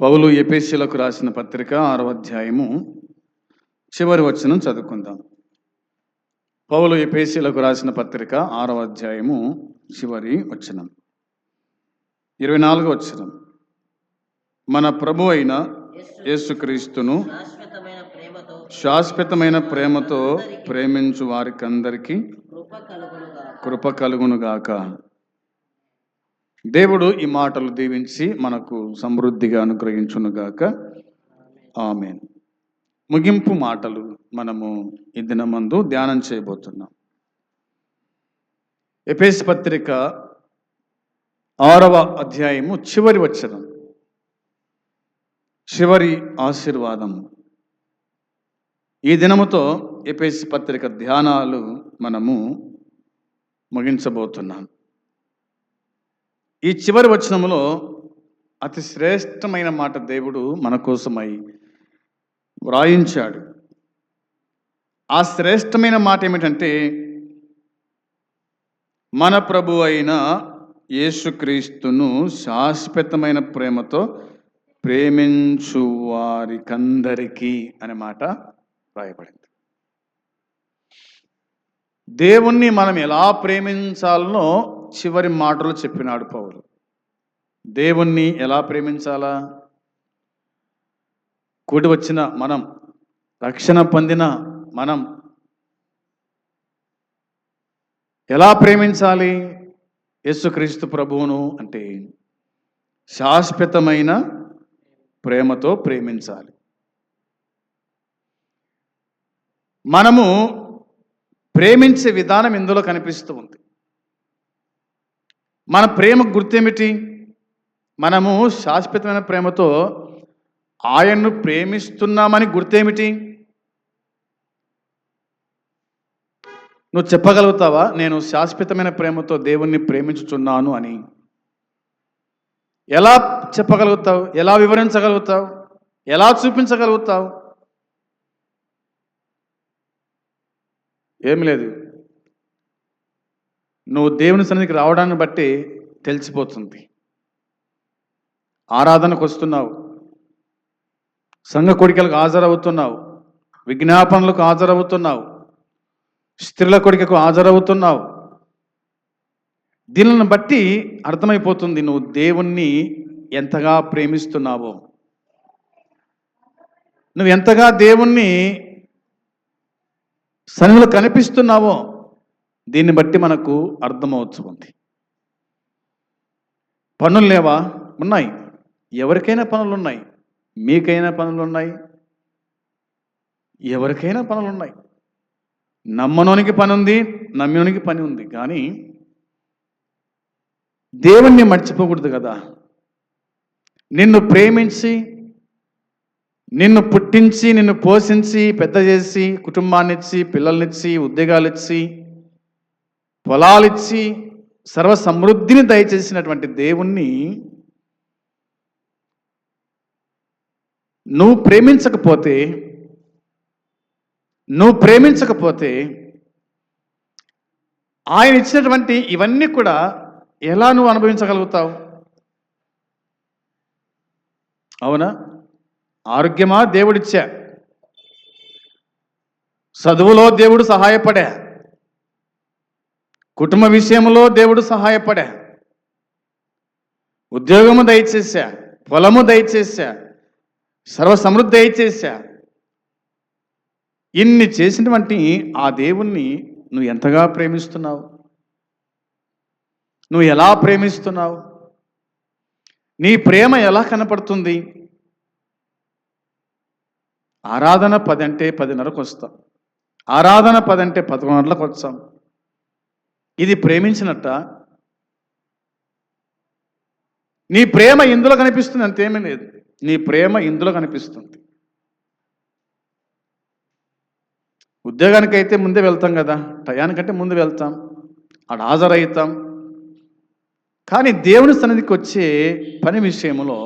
పౌలు ఎఫెసీయులకు రాసిన పత్రిక 6వ అధ్యాయము చివరి వచనం చదువుకుందాం. పౌలు ఎఫెసీయులకు రాసిన పత్రిక 6వ అధ్యాయము చివరి వచనం 24వ వచనం. మన ప్రభు అయిన యేసుక్రీస్తును శాశ్వతమైన ప్రేమతో ప్రేమించు వారికందరికీ కృప కలుగునుగాక. దేవుడు ఈ మాటలు దీవించి మనకు సమృద్ధిగా అనుగ్రహించునుగాక. ఆమేన్. ముగింపు మాటలు మనము ఈ దినమందు ధ్యానం చేయబోతున్నాం. ఎఫెసీ పత్రిక 6వ అధ్యాయము చివరి వచనం, చివరి ఆశీర్వాదం. ఈ దినముతో ఎఫెసీ పత్రిక ధ్యానాలు మనము ముగించబోతున్నాం. ఈ చివరి వచనములో అతి శ్రేష్టమైన మాట దేవుడు మన కోసమై వ్రాయించాడు. ఆ శ్రేష్టమైన మాట ఏమిటంటే, మన ప్రభు అయిన యేసుక్రీస్తును శాశ్వతమైన ప్రేమతో ప్రేమించు వారికందరికీ అనే మాట రాయబడింది. దేవుణ్ణి మనం ఎలా ప్రేమించాలనో చివరి మాటలు చెప్పినాడు పౌలు. దేవుణ్ణి ఎలా ప్రేమించాలా? కూడి వచ్చిన మనం, రక్షణ పొందిన మనం ఎలా ప్రేమించాలి యేసుక్రీస్తు ప్రభువును అంటే శాశ్వతమైన ప్రేమతో ప్రేమించాలి. మనము ప్రేమించే విధానం ఇందులో కనిపిస్తూ ఉంది. మన ప్రేమ గుర్తేమిటి? మనము శాశ్వతమైన ప్రేమతో ఆయన్ను ప్రేమిస్తున్నామని గుర్తేమిటి? నువ్వు చెప్పగలుగుతావా నేను శాశ్వతమైన ప్రేమతో దేవుణ్ణి ప్రేమించుచున్నాను అని? ఎలా చెప్పగలుగుతావు? ఎలా వివరించగలుగుతావు? ఎలా చూపించగలుగుతావు? ఏమి లేదు. నువ్వు దేవుని సన్నిధికి రావడాన్ని బట్టి తెలిసిపోతుంది. ఆరాధనకు వస్తున్నావు, సంఘ కోడికలకు హాజరవుతున్నావు, విజ్ఞాపనలకు హాజరవుతున్నావు, స్త్రీల కోడికకు హాజరవుతున్నావు. దీనిని బట్టి అర్థమైపోతుంది నువ్వు దేవుణ్ణి ఎంతగా ప్రేమిస్తున్నావో, నువ్వు ఎంతగా దేవుణ్ణి సన్నిధిలో కనిపిస్తున్నావో. దీన్ని బట్టి మనకు అర్థమవుతుంది. పనులు లేవా? ఉన్నాయి. ఎవరికైనా పనులు ఉన్నాయి. మీకైనా పనులు ఉన్నాయి. ఎవరికైనా పనులు ఉన్నాయి. నమ్మనోనికి పని ఉంది, నమ్మినోనికి పని ఉంది. కానీ దేవుణ్ణి మర్చిపోకూడదు కదా. నిన్ను ప్రేమించి, నిన్ను పుట్టించి, నిన్ను పోషించి, పెద్ద చేసి, కుటుంబాన్ని ఇచ్చి, పిల్లల్నిచ్చి, ఉద్యోగాలు ఇచ్చి, పొలాలిచ్చి, సర్వ సమృద్ధిని దయచేసినటువంటి దేవుణ్ణి నువ్వు ప్రేమించకపోతే ఆయన ఇచ్చినటువంటి ఇవన్నీ కూడా ఎలా నువ్వు అనుభవించగలుగుతావు? అవునా? ఆరోగ్యమా? దేవుడిచ్చా. చదువులో దేవుడు సహాయపడా. కుటుంబ విషయంలో దేవుడు సహాయపడా. ఉద్యోగము దయచేసా, పొలము దయచేసా, సర్వ సమృద్ధి దయచేసా. ఇన్ని చేసినటువంటి ఆ దేవుణ్ణి నువ్వు ఎంతగా ప్రేమిస్తున్నావు? నువ్వు ఎలా ప్రేమిస్తున్నావు? నీ ప్రేమ ఎలా కనపడుతుంది? ఆరాధన 10 అంటే 10:30కు వస్తాం. ఆరాధన 10 అంటే 11 గంటలకు వచ్చాం. ఇది ప్రేమించినట్ట? నీ ప్రేమ ఇందులో కనిపిస్తుంది, అంతేమీ లేదు. నీ ప్రేమ ఇందులో కనిపిస్తుంది. ఉద్యోగానికైతే ముందే వెళ్తాం కదా, టయానికంటే ముందు వెళ్తాం, ఆడ హాజరవుతాం. కానీ దేవుని సన్నిధికి వచ్చే పని విషయంలో,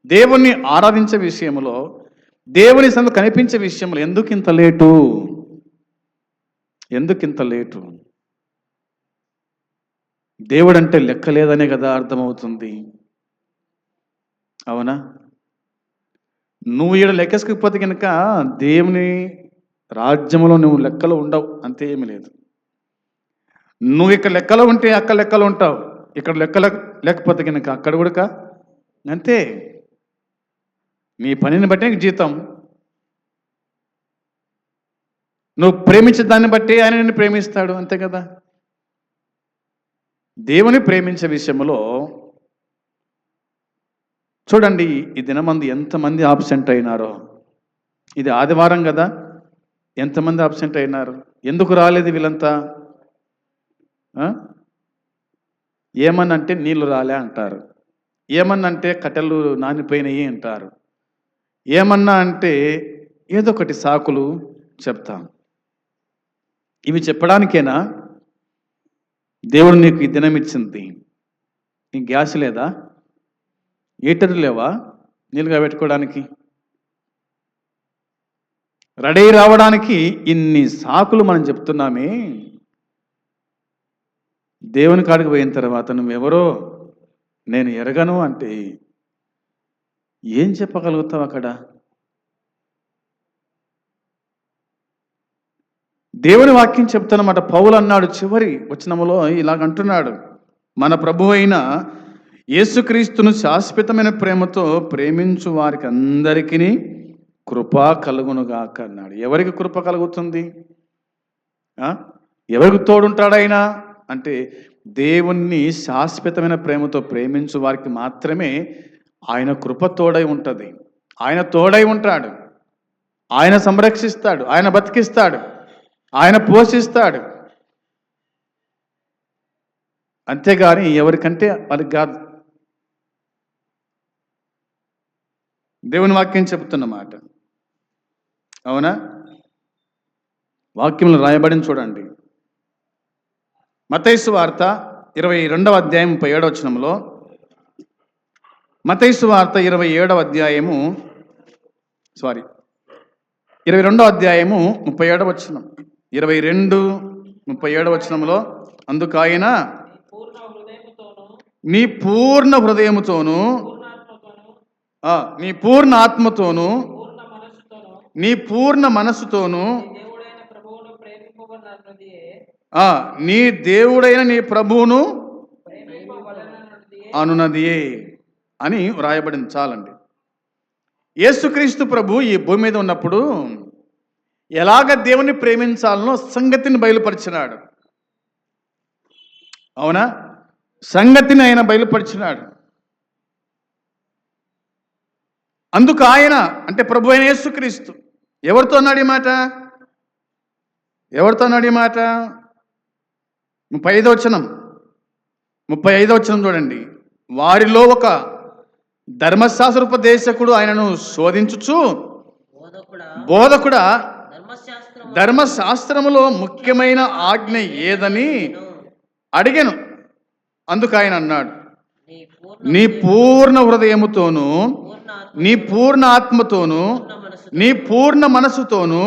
దేవుణ్ణి ఆరాధించే విషయంలో, దేవుని సన్నిధిలో కనిపించే విషయంలో ఎందుకింత లేటు? దేవుడంటే లెక్క లేదనే కదా అర్థమవుతుంది. అవునా? నువ్వు ఈడ లెక్కేసుకపోతే కనుక దేవుని రాజ్యంలో నువ్వు లెక్కలో ఉండవు, అంతే ఏమీ లేదు. నువ్వు ఇక్కడ లెక్కలో ఉంటే అక్కడ లెక్కలో ఉంటావు, ఇక్కడ లేకపోతే కనుక అక్కడ కూడా అంతే. నీ పనిని బట్టే జీతం. నువ్వు ప్రేమించే దాన్ని బట్టి ఆయన నిన్ను ప్రేమిస్తాడు, అంతే కదా. దేవుని ప్రేమించే విషయంలో చూడండి, ఈ దినమంది ఎంతమంది ఆబ్సెంట్ అయినారో. ఇది ఆదివారం కదా, ఎంతమంది ఆబ్సెంట్ అయినారు? ఎందుకు రాలేదు వీళ్ళంతా? ఏమన్నంటే నీళ్లు రాలే అంటారు, ఏమన్నంటే కట్టెలు నానిపోయినాయి అంటారు, ఏమన్నా అంటే ఏదో ఒకటి సాకులు చెప్తాం. ఇవి చెప్పడానికేనా దేవుడు నీకు ఈ దినం ఇచ్చింది? నీకు గ్యాస్ లేదా? హీటర్ లేవా నీళ్ళుగా పెట్టుకోవడానికి? రెడీ రావడానికి ఇన్ని సాకులు మనం చెప్తున్నామే. దేవుని కాడికి పోయిన తర్వాత నువ్వెవరో నేను ఎరగను అంటే ఏం చెప్పగలుగుతావు అక్కడ? దేవుని వాక్యం చెప్తున్నమాట. పౌలు అన్నాడు చివరి వచనములో ఇలాగంటున్నాడు, మన ప్రభు అయిన యేసుక్రీస్తును శాశ్వతమైన ప్రేమతో ప్రేమించు వారికి అందరికీ కృప కలుగునుగాక అన్నాడు. ఎవరికి కృప కలుగుతుంది? ఎవరికి తోడుంటాడైనా అంటే దేవుణ్ణి శాశ్వతమైన ప్రేమతో ప్రేమించు వారికి మాత్రమే ఆయన కృప తోడై ఉంటుంది. ఆయన తోడై ఉంటాడు, ఆయన సంరక్షిస్తాడు, ఆయన బతికిస్తాడు, ఆయన పోషిస్తాడు. అంతేగాని ఎవరికంటే వాళ్ళకి కాదు. దేవుని వాక్యం చెబుతున్నమాట, అవునా? వాక్యంలో రాయబడిన చూడండి, మత్తయి సువార్త 22వ అధ్యాయం 37వ వచనంలో, మత్తయి సువార్త 22వ అధ్యాయము 22వ అధ్యాయము 37వ వచనం, 22:37వ వచనంలో, అందుకు ఆయన నీ పూర్ణ హృదయముతోను, నీ పూర్ణ ఆత్మతోను, నీ పూర్ణ మనస్సుతోను నీ దేవుడైన నీ ప్రభువును అనునదియే అని వ్రాయబడింది. చాలండి. యేసుక్రీస్తు ప్రభు ఈ భూమి మీద ఉన్నప్పుడు ఎలాగ దేవుని ప్రేమించాలనో సంగతిని బయలుపరిచినాడు, అవునా? సంగతిని ఆయన బయలుపరిచినాడు. అందుకు ఆయన అంటే ప్రభు అయిన యేసుక్రీస్తు ఎవరితో అన్నాడు ఈ మాట? ఎవరితో అన్నాడు ఈ మాట? 35వ వచనం చూడండి, వారిలో ఒక ధర్మశాస్త్రోపదేశకుడు ఆయనను శోధించుచు, బోధకుడా ధర్మశాస్త్రములో ముఖ్యమైన ఆజ్ఞ ఏదని అడిగాను. అందుకు ఆయన అన్నాడు, నీ పూర్ణ హృదయముతోను, నీ పూర్ణ ఆత్మతోను, నీ పూర్ణ మనసుతోను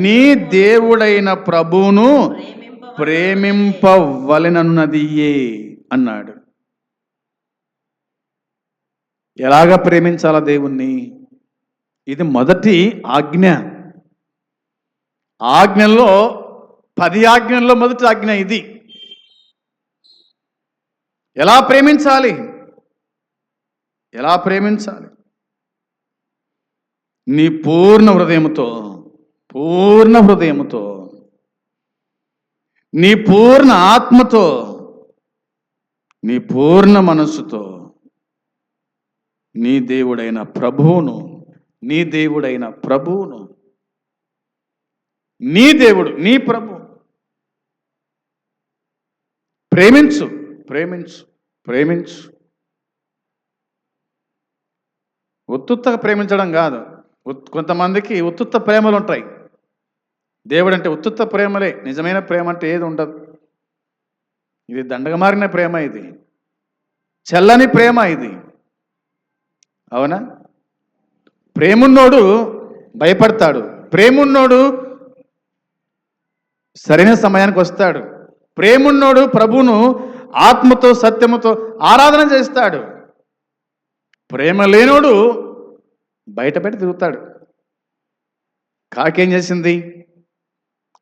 నీ దేవుడైన ప్రభువును ప్రేమింపవలెనన్నదియే అన్నాడు. ఎలాగ ప్రేమించాలా దేవుణ్ణి? ఇది మొదటి ఆజ్ఞ. ఆజ్ఞల్లో 10 ఆజ్ఞల్లో మొదటి ఆజ్ఞ ఇది. ఎలా ప్రేమించాలి? ఎలా ప్రేమించాలి? నీ పూర్ణ హృదయముతో, పూర్ణ హృదయముతో, నీ పూర్ణ ఆత్మతో, నీ పూర్ణ మనస్సుతో నీ దేవుడైన ప్రభువును, నీ దేవుడైన ప్రభువును, నీ దేవుడు, నీ ప్రభు ప్రేమించు, ప్రేమించు, ప్రేమించు. ఉత్తుత్తగా ప్రేమించడం కాదు. కొంతమందికి ఉత్తుత్త ప్రేమలు ఉంటాయి. దేవుడు అంటే ఉత్తుత్త ప్రేమలే, నిజమైన ప్రేమ అంటే ఏది ఉండదు. ఇది దండగమారిన ప్రేమ, ఇది చల్లని ప్రేమ, ఇది అవునా? ప్రేమున్నోడు భయపడతాడు, ప్రేమున్నోడు సరైన సమయానికి వస్తాడు, ప్రేమున్నోడు ప్రభువును ఆత్మతో సత్యముతో ఆరాధన చేస్తాడు. ప్రేమ లేనోడు బయట బయట తిరుగుతాడు. కాకి ఏం చేసింది?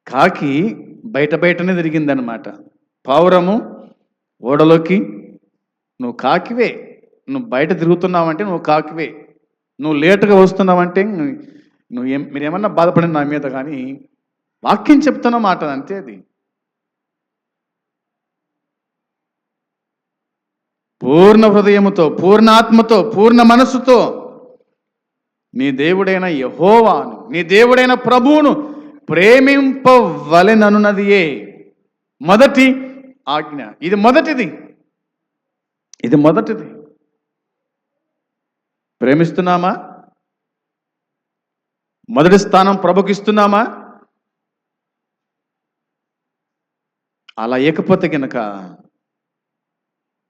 కాకి బయట బయటనే తిరిగిందనమాట. పావురము ఓడలోకి, నువ్వు కాకివే, నువ్వు బయట తిరుగుతున్నావంటే నువ్వు కాకివే, నువ్వు లేటుగా వస్తున్నావంటే మీరేమన్నా బాధపడింది నా మీద, కానీ వాక్యం చెప్తున్న మాట అంతే. అది పూర్ణ హృదయముతో, పూర్ణ ఆత్మతో, పూర్ణ మనస్సుతో నీ దేవుడైన యెహోవాను, నీ దేవుడైన ప్రభువును ప్రేమింపవలెననున్నదియే మొదటి ఆజ్ఞ. ఇది మొదటిది. ప్రేమిస్తున్నామా? మొదటి స్థానం ప్రభుకి ఇస్తున్నామా? అలా ఇకపోతే కనుక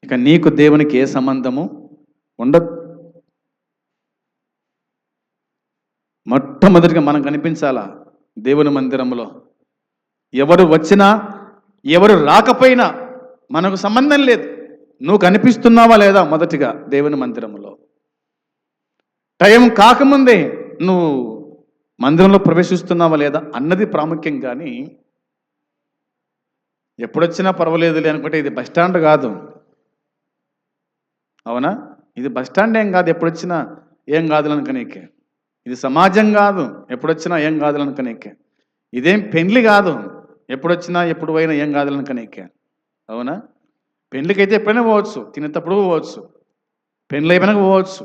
ఇక నీకు దేవునికి ఏ సంబంధము ఉండదు. మొట్టమొదటిగా మనం కనిపించాలా దేవుని మందిరంలో. ఎవరు వచ్చినా ఎవరు రాకపోయినా మనకు సంబంధం లేదు. నువ్వు కనిపిస్తున్నావా లేదా మొదటిగా దేవుని మందిరంలో. టైం కాకముందే నువ్వు మందిరంలో ప్రవేశిస్తున్నావా లేదా అన్నది ప్రాముఖ్యం. కానీ ఎప్పుడొచ్చినా పర్వాలేదులే అనుకుంటే ఇది బస్టాండ్ కాదు. అవునా? ఇది బస్టాండ్ ఏం కాదు, ఎప్పుడొచ్చినా ఏం కాదులనుకనీకే. ఇది సమాజం కాదు, ఎప్పుడొచ్చినా ఏం కాదులనుకనీకే. ఇదేం పెండ్లి కాదు, ఎప్పుడొచ్చినా ఎప్పుడు పోయినా ఏం కాదులనుకనీకే. అవునా? పెండ్లికైతే ఎప్పుడైనా పోవచ్చు, తినేటప్పుడు పోవచ్చు, పెండ్లి అయిపోయినాక పోవచ్చు.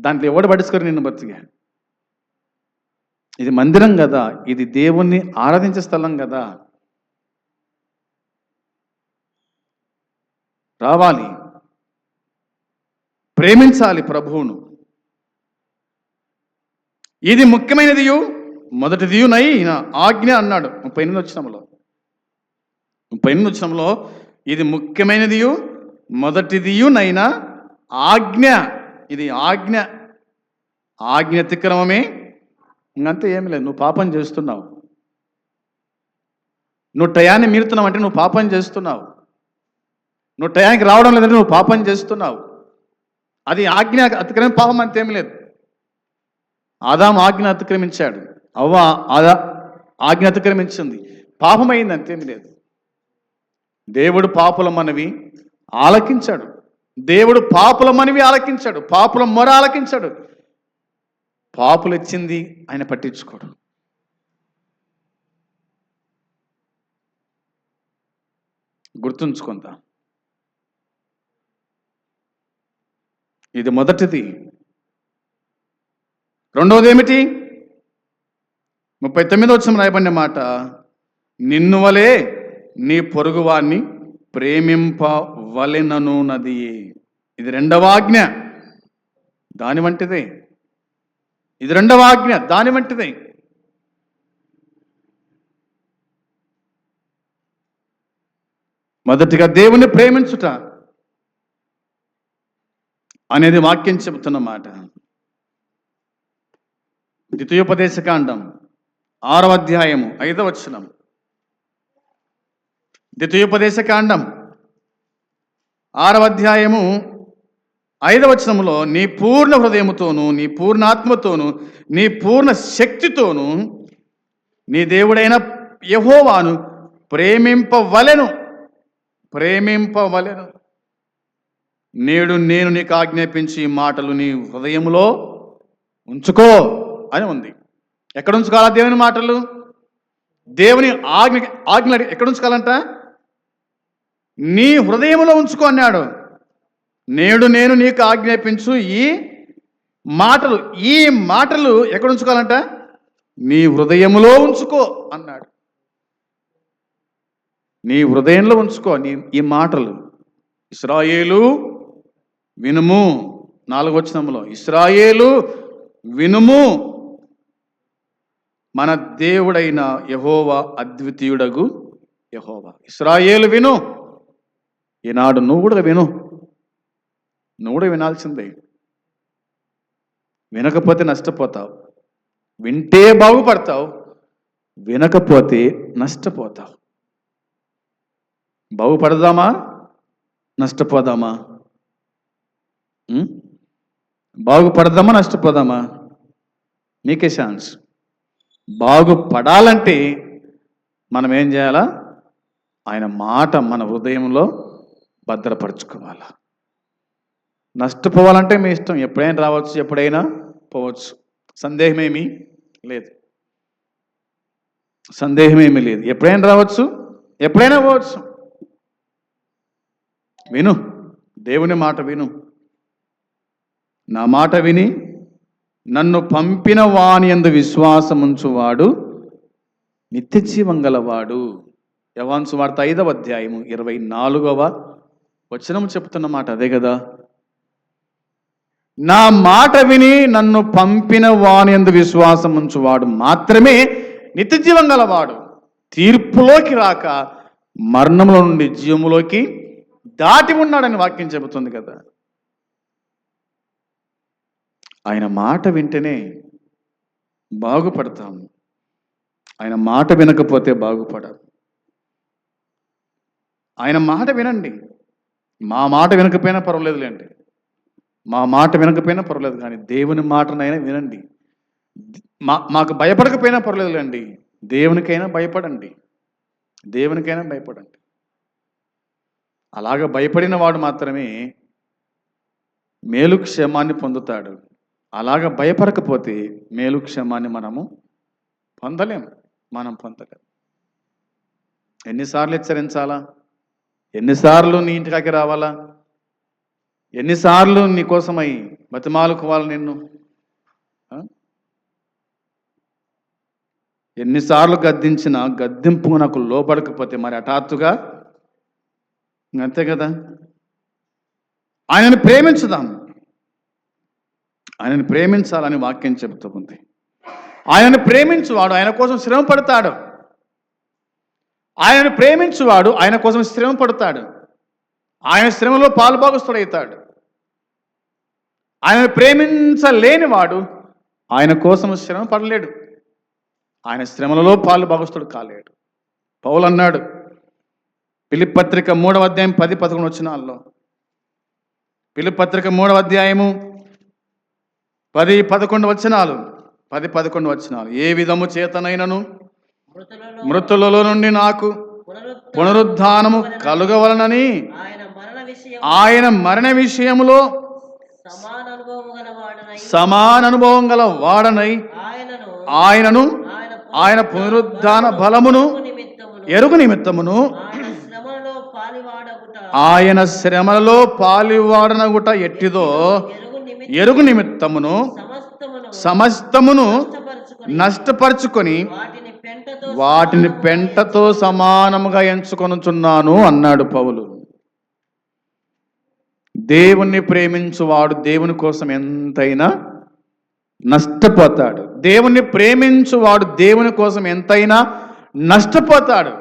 దాంట్లో ఎవడు పట్టించుకోరు నిన్ను బతిగా. ఇది మందిరం కదా, ఇది దేవుణ్ణి ఆరాధించే స్థలం కదా. రావాలి, ప్రేమించాలి ప్రభువును. ఇది ముఖ్యమైనదియు మొదటిదియునై ఆజ్ఞ అన్నాడు 38 వచనంలో ఇది ముఖ్యమైనదియు మొదటిదియునైనా ఆజ్ఞ. ఇది ఆజ్ఞ అతిక్రమమే, ఇంకంతే ఏమి లేదు. నువ్వు పాపం చేస్తున్నావు. నువ్వు టయాన్ని మీరుతున్నావు అంటే నువ్వు పాపం చేస్తున్నావు. నువ్వు టయానికి రావడం లేదంటే నువ్వు పాపం చేస్తున్నావు. అది ఆజ్ఞ అతిక్రమం, పాపం అంతేమి లేదు. ఆదాము ఆజ్ఞ అతిక్రమించాడు, అవ్వ ఆజ్ఞ అతిక్రమించింది, పాపమైంది, అంతేమి లేదు. దేవుడు పాపుల మనవి ఆలకించాడు. పాపుల మొర ఆలకించాడు. పాపులు ఇచ్చింది ఆయన పట్టించుకోడు. గుర్తుంచుకుందా. ఇది మొదటిది. రెండవది ఏమిటి? 39 వచనం రాయబడిన మాట, నిన్ను వలె నీ పొరుగువాన్ని ప్రేమింపవలెననున్నది. ఇది రెండవ ఆజ్ఞ, దాని వంటిదే. ఇది రెండవ ఆజ్ఞ, దాని వంటిదే. మొదటిగా దేవుని ప్రేమించుట అనేది వాక్యం చెబుతున్న మాట. ద్వితీయోపదేశకాండం 6వ అధ్యాయము 5వ వచనం. ద్వితీయోపదేశకాండం 6వ అధ్యాయము 5వ వచనంలో నీ పూర్ణ హృదయముతోను, నీ పూర్ణ ఆత్మతోను, నీ పూర్ణ శక్తితోను నీ దేవుడైన యెహోవాను ప్రేమింపవలెను. నేడు నేను నీకు ఆజ్ఞాపించి ఈ మాటలు నీ హృదయములో ఉంచుకో అని ఉంది. ఎక్కడ ఉంచుకోవాలా దేవుని మాటలు? దేవుని ఆజ్ఞ ఎక్కడ ఉంచుకోవాలంట? నీ హృదయంలో ఉంచుకో అన్నాడు. నేడు నేను నీకు ఆజ్ఞాపించు ఈ మాటలు ఎక్కడ ఉంచుకోవాలంట? నీ హృదయములో ఉంచుకో అన్నాడు. నీ హృదయంలో ఉంచుకో ఈ మాటలు. ఇశ్రాయేలు వినుము, 4వ వచనంలో ఇశ్రాయేలు వినుము, మన దేవుడైన యెహోవా అద్వితీయుడగు యెహోవా. ఇశ్రాయేలు విను. ఈనాడు నువ్వు కూడా విను. నువ్వు కూడా వినాల్సిందే. వినకపోతే నష్టపోతావు, వింటే బాగుపడతావు, వినకపోతే నష్టపోతావు. బాగుపడదామా, నష్టపోదామా? బాగుపడదామా నష్టపోదామా? మీకే ఛాన్స్. బాగుపడాలంటే మనం ఏం చేయాలా? ఆయన మాట మన హృదయంలో భద్రపరచుకోవాలా. నష్టపోవాలంటే మీ ఇష్టం, ఎప్పుడైనా రావచ్చు, ఎప్పుడైనా పోవచ్చు. సందేహమేమీ లేదు, సందేహమేమీ లేదు. ఎప్పుడైనా రావచ్చు, ఎప్పుడైనా పోవచ్చు. విను, దేవుని మాట విను. నా మాట విని నన్ను పంపిన వాని యందు విశ్వాసముంచువాడు నిత్య జీవం గలవాడు. యోహాను సువార్త 5వ అధ్యాయము 24వ వచనం చెప్తున్న మాట అదే కదా. నా మాట విని నన్ను పంపిన వాని యందు విశ్వాసముంచువాడు మాత్రమే నిత్య జీవం గలవాడు, తీర్పులోకి రాక మరణంలో నుండి జీవములోకి దాటి ఉన్నాడని వాక్యం చెబుతుంది కదా. ఆయన మాట వింటేనే బాగుపడతాము. ఆయన మాట వినకపోతే బాగుపడరు. ఆయన మాట వినండి. మా మాట వినకపోయినా పర్వాలేదులేండి, మా మాట వినకపోయినా పర్వాలేదు, కానీ దేవుని మాటనైనా వినండి. మాకు భయపడకపోయినా పర్వాలేదులేండి, దేవునికైనా భయపడండి, దేవునికైనా భయపడండి. అలాగ భయపడిన వాడు మాత్రమే మేలు క్షేమాన్ని పొందుతాడు. అలాగ భయపడకపోతే మేలు క్షేమాన్ని మనము పొందలేము, మనం పొందలేము. ఎన్నిసార్లు హెచ్చరించాలా? ఎన్నిసార్లు నీ ఇంటికి రావాలా? ఎన్నిసార్లు నీ కోసమై బతిమాలుకోవాలి నిన్ను? ఎన్నిసార్లు గద్దించినా గద్దింపు నాకు లోబడకపోతే మరి హఠాత్తుగా అంతే కదా. ఆయనను ప్రేమించుదాం, ఆయనను ప్రేమించాలని వాక్యం చెబుతూ ఉంది. ఆయనను ప్రేమించువాడు ఆయన కోసం శ్రమ పడతాడు. ఆయనను ప్రేమించువాడు ఆయన కోసం శ్రమ పడతాడు. ఆయన శ్రమలో పాలుభాగస్తుడవుతాడు. ఆయనను ప్రేమించలేనివాడు ఆయన కోసం శ్రమ పడలేడు, ఆయన శ్రమలలో పాలుభాగస్తుడు కాలేడు. పౌలు అన్నాడు ఫిలిప్పీ పత్రిక 3వ అధ్యాయం 10-11 వచనాల్లో, ఫిలిప్పీ పత్రిక 3వ అధ్యాయము 10-11 వచనాలు, 10-11 వచనాలు. ఏ విధము చేతనైనను మృతులలో నుండి నాకు పునరుద్ధానము కలుగవలనని ఆయన మరణ విషయములో సమాన అనుభవం గల వాడనై ఆయనను ఆయన పునరుద్ధాన బలమును ఎరుగు నిమిత్తమును ఆయన శ్రమలలో పాలివాడనగుట ఎట్టిదో ఎరుగు నిమిత్తమును సమస్తమును నష్టపరుచుకొని వాటిని పెంటతో సమానముగా ఎంచుకొనుచున్నాను అన్నాడు పౌలు. దేవుణ్ణి ప్రేమించువాడు దేవుని కోసం ఎంతైనా నష్టపోతాడు. దేవుణ్ణి ప్రేమించువాడు దేవుని కోసం ఎంతైనా నష్టపోతాడు.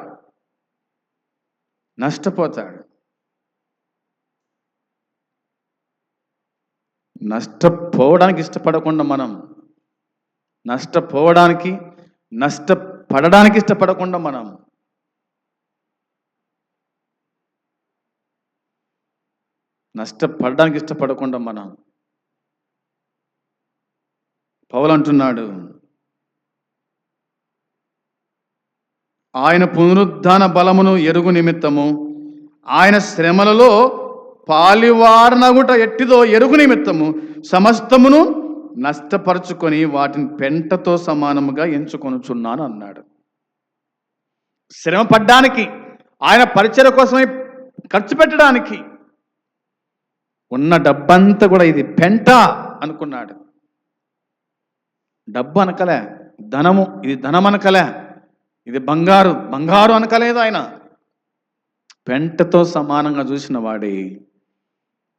నష్టపోవడానికి ఇష్టపడకుండా మనం నష్టపడడానికి ఇష్టపడకుండా మనం పౌలు అంటున్నాడు, ఆయన పునరుద్ధాన బలమును ఎరుగు నిమిత్తము ఆయన శ్రమలలో పాలివారనగుట ఎట్టిదో ఎరుగు నిమిత్తము సమస్తమును నష్టపరుచుకొని వాటిని పెంటతో సమానముగా ఎంచుకొనుచున్నాను అన్నాడు. శ్రమ పడ్డానికి, ఆయన పరిచర్య కోసమై ఖర్చు పెట్టడానికి ఉన్న డబ్బంతా కూడా ఇది పెంట అనుకున్నాడు. డబ్బు అనకలే, ధనము, ఇది ధనం అనకలే, ఇది బంగారు అనకలేదు. ఆయన పెంటతో సమానంగా చూసిన వాడి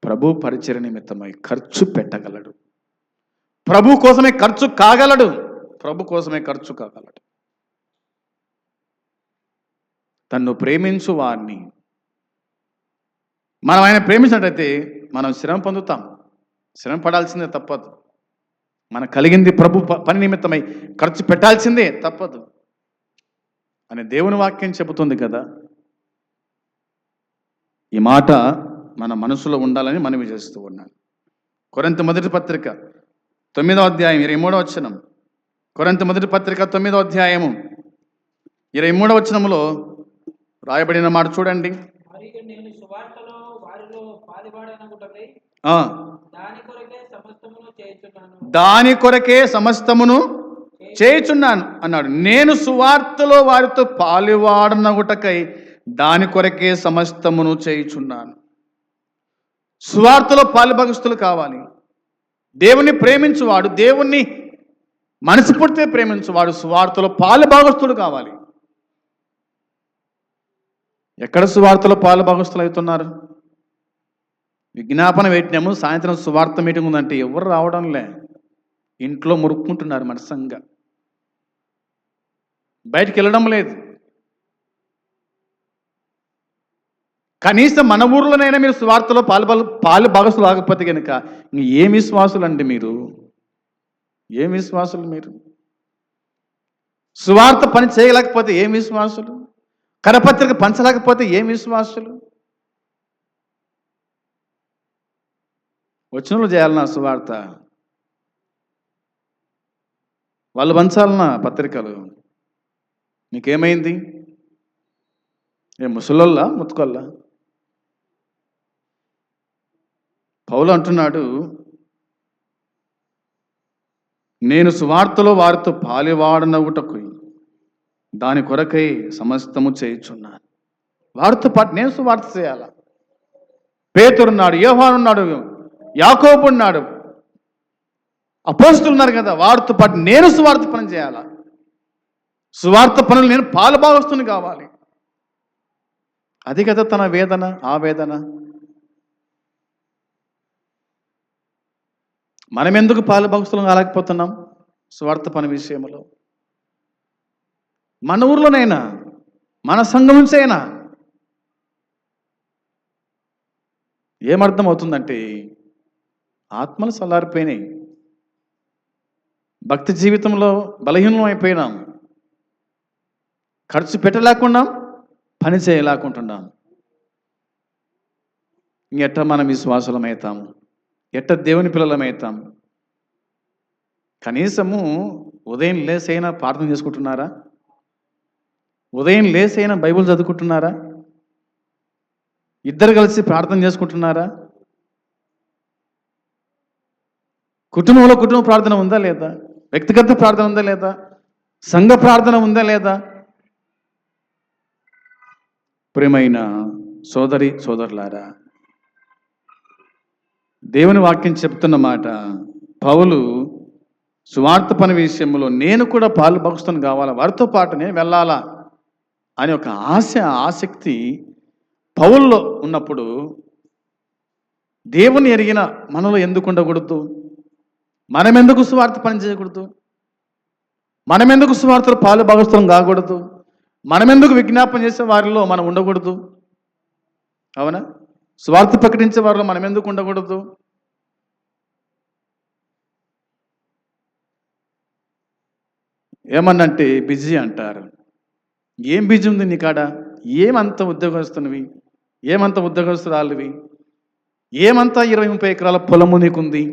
ప్రభు పరిచర్య నిమిత్తమై ఖర్చు పెట్టగలడు, ప్రభు కోసమే ఖర్చు కాగలడు. తన్ను ప్రేమించు వారిని మనం ఆయన ప్రేమించినట్టయితే మనం శ్రమ పొందుతాం, శ్రమ పడాల్సిందే తప్పదు. మనకు కలిగింది ప్రభు పని నిమిత్తమై ఖర్చు పెట్టాల్సిందే తప్పదు అని దేవుని వాక్యం చెబుతుంది కదా. ఈ మాట మన మనసులో ఉండాలని మనవి చేస్తూ ఉన్నాను. కొరింథీ మొదటి పత్రిక 9వ అధ్యాయం 23వ వచనం. కొరింథీ మొదటి పత్రిక 9వ అధ్యాయము 23వ వచనములో రాయబడిన మాట చూడండి. మరియు నేను సువార్తలో వారిలో పాలివాడనగుటకై దాని కొరకే సమస్తమును చేయుచున్నాను అన్నాడు. నేను సువార్తలో వారితో పాలివాడనగుటకై దాని కొరకే సమస్తమును చేయుచున్నాను. సువార్తలో పాలుభాగస్తులు కావాలి. దేవుణ్ణి ప్రేమించువాడు, దేవుణ్ణి మనస్ఫూర్తిగా ప్రేమించువాడు సువార్తలో పాలుభాగస్తుడు కావాలి. ఎక్కడ సువార్తలో పాలుభాగస్తులు అవుతున్నారు? విజ్ఞాపన పెట్టినాము, సాయంత్రం సువార్త మీటింగ్ ఉందంటే ఎవరు రావడంలే, ఇంట్లో మురుక్కుంటున్నారు మనసంగా, బయటికి వెళ్ళడం లేదు. కనీసం మన ఊర్లోనైనా మీరు సువార్తలో పాలు భాగస్తులు ఆగకపోతే కనుక ఏం విశ్వాసులు అండి మీరు? ఏం విశ్వాసులు మీరు? సువార్త పని చేయలేకపోతే ఏం విశ్వాసులు? కరపత్రిక పంచలేకపోతే ఏం విశ్వాసులు? వచనంలో చేయాలన్నా సువార్త? వాళ్ళు పంచాలన్నా పత్రికలు? మీకేమైంది? ఏ ముసలోళ్ళ ముత్తుకోళ్ళ? పౌలు అంటున్నాడు, నేను సువార్తలో వారితో పాలివాడనగుటకు దాని కొరకై సమస్తము చేయుచున్నాను. వారితో పాటు నేను సువార్త చేయాల. పేతురున్నాడు, యోహానున్నాడు, యాకోబు ఉన్నాడు, అపోస్తలులు ఉన్నారు కదా, వారితో పాటు నేను సువార్త పని చేయాల. సువార్త పనులు నేను పాలుభాగస్తుని కావాలి. అది కదా తన వేదన, ఆ వేదన. మనం ఎందుకు పాలుభాగస్తులం కాలేకపోతున్నాం సువార్త పని విషయంలో? మన ఊర్లోనైనా, మన సంఘం నుంచైనా ఏమర్థం అవుతుందంటే ఆత్మలు చల్లారిపోయినాయి, భక్తి జీవితంలో బలహీనం అయిపోయినాం, ఖర్చు పెట్టలేకున్నాం, పని చేయలేకుంటున్నాం. ఎట్ట మనం విశ్వాసులమవుతాము? ఎట్ట దేవుని పిల్లలమవుతాం? కనీసము ఉదయం లేసైనా ప్రార్థన చేసుకుంటున్నారా? ఉదయం లేసైనా బైబిల్ చదువుకుంటున్నారా? ఇద్దరు కలిసి ప్రార్థన చేసుకుంటున్నారా? కుటుంబంలో కుటుంబ ప్రార్థన ఉందా లేదా? వ్యక్తిగత ప్రార్థన ఉందా లేదా? సంఘ ప్రార్థన ఉందా లేదా? ప్రియమైన సోదరి సోదరులారా, దేవుని వాక్యం చెప్తున్న మాట, పౌలు సువార్త పని విషయంలో నేను కూడా పాలుభాగస్తుని కావాలా, వారితో పాటు నేను వెళ్ళాలా అని ఒక ఆసక్తి పౌల్లో ఉన్నప్పుడు దేవుని ఎరిగిన మనలో ఎందుకు ఉండకూడదు? మనం ఎందుకు సువార్త పని చేయకూడదు? మనం ఎందుకు సువార్తలో పాలుభాగస్తులం కాకూడదు? మనం ఎందుకు విజ్ఞాపన చేసే వారిలో మనం ఉండకూడదు? అవునా? సువార్త ప్రకటించే వారిలో మనం ఎందుకు ఉండకూడదు? ఏమన్నంటే బిజీ అంటారు. ఏం బిజీ ఉంది నీ కాడ? ఏమంత ఉద్యోగస్తునివి? ఏమంత ఉద్యోగస్తురాలివి? ఏమంతా 20-30 ఎకరాల పొలము నీకుంది?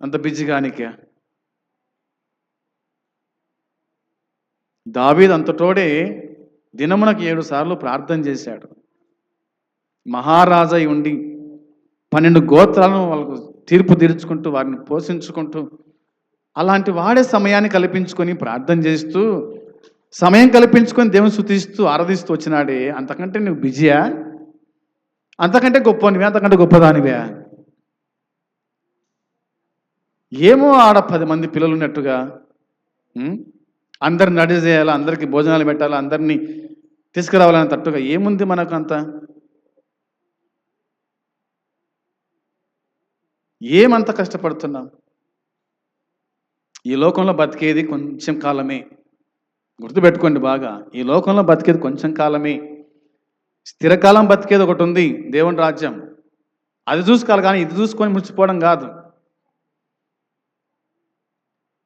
అంత బిజీగానికే? దావీదు అంతటోడే దినమునకు 7 సార్లు ప్రార్థన చేశాడు. మహారాజై ఉండి 12 గోత్రాలను వాళ్ళకు తీర్పు తీర్చుకుంటూ వారిని పోషించుకుంటూ అలాంటి వాడే సమయాన్ని కల్పించుకొని ప్రార్థన చేస్తూ సమయం కల్పించుకొని దేవుని స్తుతిస్తూ ఆరాధిస్తూ వచ్చినాడే. అంతకంటే నువ్వు బిజీయా? అంతకంటే గొప్పనివే? అంతకంటే గొప్పదానివే? ఏమో ఆడ 10 మంది పిల్లలు ఉన్నట్టుగా అందరిని రెడీ చేయాలా, అందరికీ భోజనాలు పెట్టాలా, అందరినీ తీసుకురావాలని తట్టుగా ఏముంది మనకు? అంత ఏమంత కష్టపడుతున్నాం? ఈ లోకంలో బతికేది కొంచెం కాలమే. గుర్తుపెట్టుకోండి బాగా, ఈ లోకంలో బతికేది కొంచెం కాలమే. స్థిరకాలం బతికేది ఒకటి ఉంది, దేవుని రాజ్యం. అది చూసుకోవాలి, కానీ ఇది చూసుకొని మురిచిపోవడం కాదు.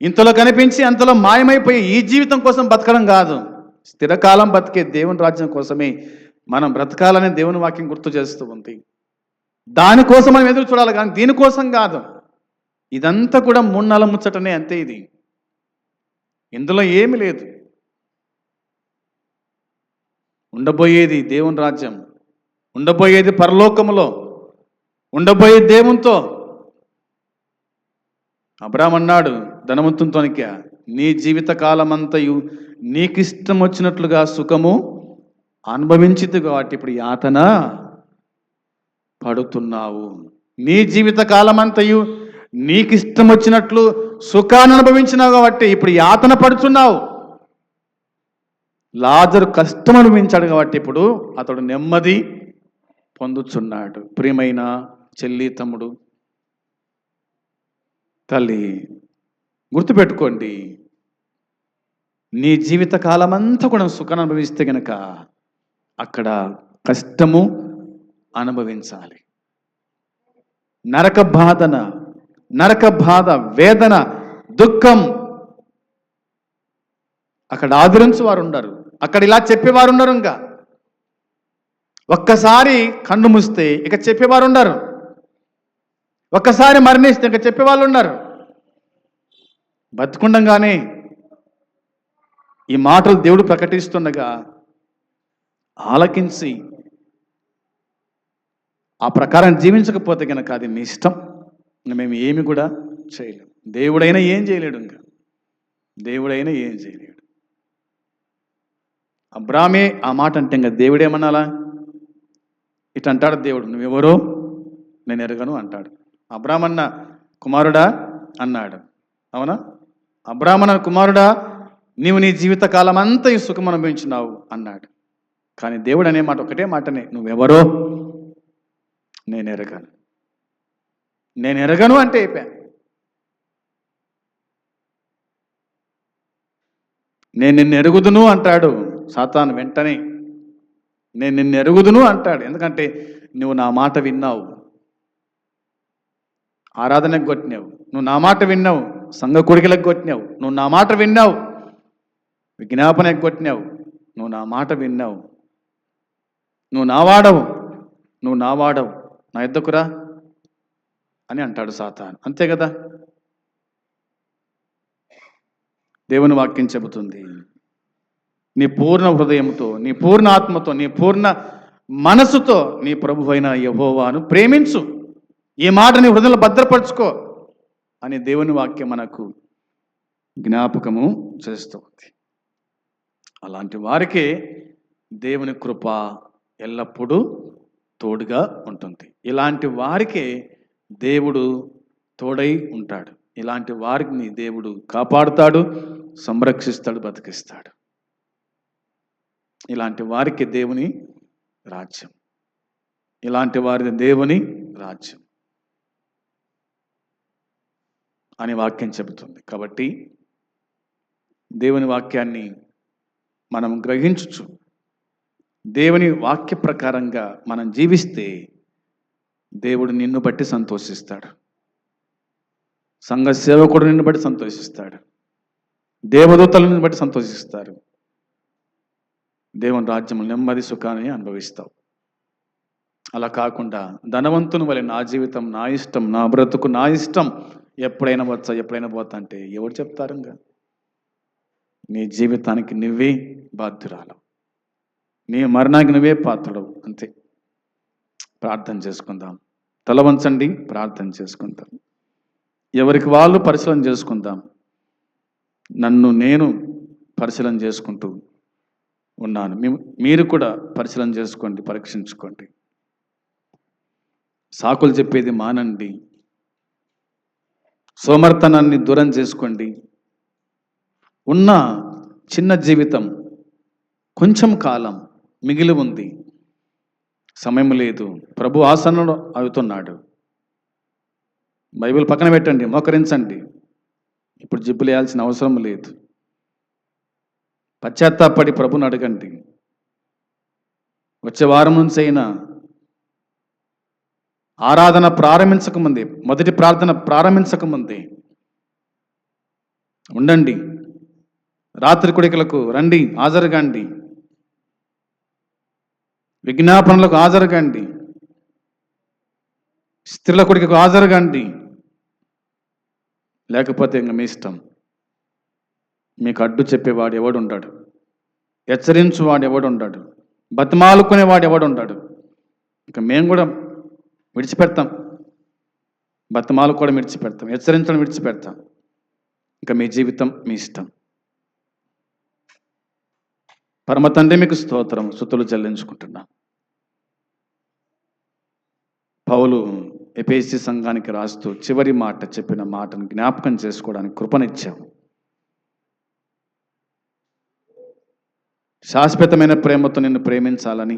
ఇంతలో కనిపించి అంతలో మాయమైపోయి ఈ జీవితం కోసం బతకడం కాదు. స్థిరకాలం బతికే దేవుని రాజ్యం కోసమే మనం బ్రతకాలని దేవుని వాక్యం గుర్తు చేస్తూ ఉంది. దానికోసం మనం ఎదురు చూడాలి, కానీ దీనికోసం కాదు. ఇదంతా కూడా 3 నెలల ముచ్చటనే, అంతే. ఇది ఇందులో ఏమి లేదు. ఉండబోయేది దేవుని రాజ్యం, ఉండబోయేది పరలోకములో, ఉండబోయే దేవునితో. అబ్రాహాము అన్నాడు ధనవంతునితోనిక, నీ జీవిత కాలమంతయు నీకిష్టం వచ్చినట్లుగా సుఖము అనుభవించితి కాబట్టి ఇప్పుడు యాతన పడుతున్నావు. నీ జీవిత కాలమంతయు నీకిష్టం వచ్చినట్లు సుఖాన్ని అనుభవించినావు కాబట్టి ఇప్పుడు యాతన పడుతున్నావు. లాజరు కష్టం అనుభవించాడు కాబట్టి ఇప్పుడు అతడు నెమ్మది పొందుచున్నాడు. ప్రియమైన చెల్లి, తమ్ముడు, తల్లి, గుర్తుపెట్టుకోండి, నీ జీవిత కాలమంతా కూడా సుఖాన్ని అనుభవిస్తే గనక అక్కడ కష్టము అనుభవించాలి. నరక బాధ, వేదన, దుఃఖం అక్కడ ఆదరించు వారు ఉండరు, అక్కడ ఇలా చెప్పేవారు ఉండరు. ఇంకా ఒక్కసారి కన్ను మూస్తే ఇక చెప్పేవారు ఉండరు, ఒక్కసారి మరణిస్తే ఇక చెప్పేవాళ్ళు ఉన్నారు. బతుకుండగానే ఈ మాటలు దేవుడు ప్రకటిస్తుండగా ఆలకించి ఆ ప్రకారం జీవించకపోతే కనుక అది మీ ఇష్టం, మేము ఏమి కూడా చేయలేము. దేవుడైనా ఏం చేయలేడు, ఇంకా దేవుడైనా ఏం చేయలేడు. అబ్రామే ఆ మాట అంటే ఇంకా దేవుడేమన్నాలా? ఇటు అంటాడు దేవుడు, నువ్వెవరో నేను ఎరగను అంటాడు. అబ్రామన్న కుమారుడా అన్నాడు, అవునా? అబ్రామన్న కుమారుడా, నీవు నీ జీవిత కాలం అంతా ఈ సుఖం అనుభవించినావు అన్నాడు. కానీ దేవుడు అనే మాట ఒకటే మాటనే, నువ్వెవరో నేను ఎరగను అంటే అయిపోయా. నేను నిన్ను ఎరుగుదును అంటాడు సాతాను. వెంటనే నేను నిన్ను ఎరుగుదును అంటాడు. ఎందుకంటే నువ్వు నా మాట విన్నావు, ఆరాధనకు కొట్టినావు, నువ్వు నా మాట విన్నావు, సంఘ కొడుకులకు కొట్టినావు, నువ్వు నా మాట విన్నావు, విజ్ఞాపనకు కొట్టినావు, నువ్వు నా మాట విన్నావు, నువ్వు నా వాడవు, నా ఎద్దకురా అని అంటాడు సాతాను. అంతే కదా? దేవుని వాక్యం చెబుతుంది, నీ పూర్ణ హృదయంతో, నీ పూర్ణ ఆత్మతో, నీ పూర్ణ మనసుతో నీ ప్రభువైన యెహోవాను ప్రేమించు, ఈ మాట నీ హృదయంలో భద్రపరచుకో అని దేవుని వాక్యం మనకు జ్ఞాపకము చేస్తుంది. అలాంటి వారికే దేవుని కృప ఎల్లప్పుడూ తోడుగా ఉంటుంది. ఇలాంటి వారికే దేవుడు తోడై ఉంటాడు. ఇలాంటి వారిని దేవుడు కాపాడుతాడు, సంరక్షిస్తాడు, బతికిస్తాడు. ఇలాంటి వారికి దేవుని రాజ్యం, ఇలాంటి వారిది దేవుని రాజ్యం అని వాక్యం చెబుతుంది. కాబట్టి దేవుని వాక్యాన్ని మనం గ్రహించుచు దేవుని వాక్య ప్రకారంగా మనం జీవిస్తే దేవుడు నిన్ను బట్టి సంతోషిస్తాడు, సంఘ సేవకుడు నిన్ను బట్టి సంతోషిస్తాడు, దేవదూతలు నిన్ను బట్టి సంతోషిస్తారు. దేవుని రాజ్యం నెమ్మది సుఖాన్ని అనుభవిస్తావు. అలా కాకుండా ధనవంతుని వలె నా జీవితం నా ఇష్టం, నా బ్రతుకు నా ఇష్టం, ఎప్పుడైనా వచ్చా ఎప్పుడైనా పోతా అంటే ఎవరు చెప్తారు? ఇంకా నీ జీవితానికి నువ్వే బాధ్యురాలు, నీ మరణానికి నువ్వే పాత్రుడవు. అంతే. ప్రార్థన చేసుకుందాం. తల వంచండి, ప్రార్థన చేసుకుందాం. ఎవరికి వాళ్ళు పరిశీలన చేసుకుందాం. నన్ను నేను పరిశీలన చేసుకుంటూ ఉన్నాను. మీరు కూడా పరిశీలన చేసుకోండి, పరీక్షించుకోండి. సాకులు చెప్పేది మానండి, సోమర్తనాన్ని దూరం చేసుకోండి. ఉన్న చిన్న జీవితం కొంచెం కాలం మిగిలి ఉంది, సమయం లేదు, ప్రభు ఆసనంలో అవుతున్నాడు. బైబిల్ పక్కన పెట్టండి, మోకరించండి. ఇప్పుడు జిబ్బులు వేయాల్సిన అవసరం లేదు. పశ్చాత్తాపడి ప్రభుని అడగండి. వచ్చే వారం నుంచి అయినా ఆరాధన ప్రారంభించకముందే, మొదటి ప్రార్థన ప్రారంభించకముందే ఉండండి. రాత్రి కొడికలకు రండి, హాజరుగాండి. విజ్ఞాపనలకు హాజరుగాండి. స్త్రీలకుడికి హాజరుగాండి, లేకపోతే ఇంక మీ ఇష్టం. మీకు అడ్డు చెప్పేవాడు ఎవడు ఉంటాడు? హెచ్చరించువాడు ఎవడు ఉంటాడు? బతిమాలుకునేవాడు ఎవడు ఉంటాడు? ఇక మేము కూడా విడిచిపెడతాం, బతిమాలు కూడా విడిచిపెడతాం, హెచ్చరించడం విడిచిపెడతాం. ఇంకా మీ జీవితం మీ ఇష్టం. పరమ తండ్రి మీకు స్తోత్రం, స్తుతులు చెల్లించుకుంటున్నా. పౌలు ఎఫెసీ సంఘానికి రాస్తూ చివరి మాట చెప్పిన మాటను జ్ఞాపకం చేసుకోవడానికి కృపనిచ్చావు. శాశ్వతమైన ప్రేమతో నిన్ను ప్రేమించాలని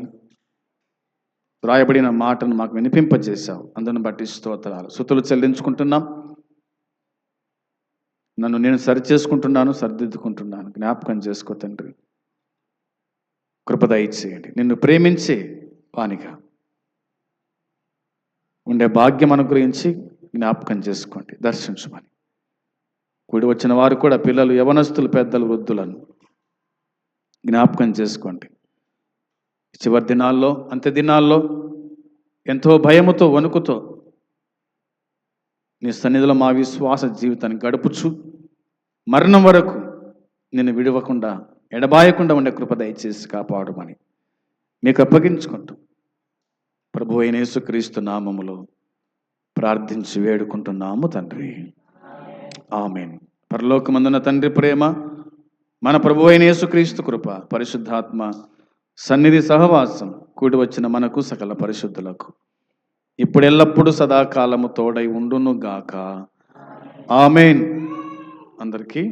వ్రాయబడిన మాటను మాకు వినిపింపజేశావు. అందును బట్టి స్తోత్రాలు, స్తుతులు చెల్లించుకుంటున్నాం. నన్ను నేను సరిచేసుకుంటున్నాను, సరిదిద్దుకుంటున్నాను. జ్ఞాపకం చేసుకో తండ్రి, కృప దయచేయండి. నిన్ను ప్రేమించే వానిగా ఉండే భాగ్యం అనుగ్రహించి జ్ఞాపకం చేసుకోండి, దర్శించమని. కూడి వచ్చిన వారు కూడా పిల్లలు, యవనస్తులు, పెద్దలు, వృద్ధులను జ్ఞాపకం చేసుకోండి. చివరి దినాల్లో, అంత్య దినాల్లో ఎంతో భయముతో, వణుకుతో నీ సన్నిధిలో మా విశ్వాస జీవితాన్ని గడుపుచు మరణం వరకు నిన్ను విడవకుండా, ఎడబాయకుండా ఉండే కృప దయచేసి కాపాడమని మీకు అప్పగించుకుంటూ ప్రభు అయిన యేసుక్రీస్తు నామములో ప్రార్థించి వేడుకుంటున్నాము తండ్రి, ఆమేన్. పరలోకమందున తండ్రి ప్రేమ, మన ప్రభు అయిన యేసుక్రీస్తు కృప, పరిశుద్ధాత్మ సన్నిధి సహవాసం కూడి వచ్చిన మనకు సకల పరిశుద్ధులకు ఇప్పుడు ఎల్లప్పుడూ సదాకాలము తోడై ఉండును గాక. ఆమేన్. అందరికీ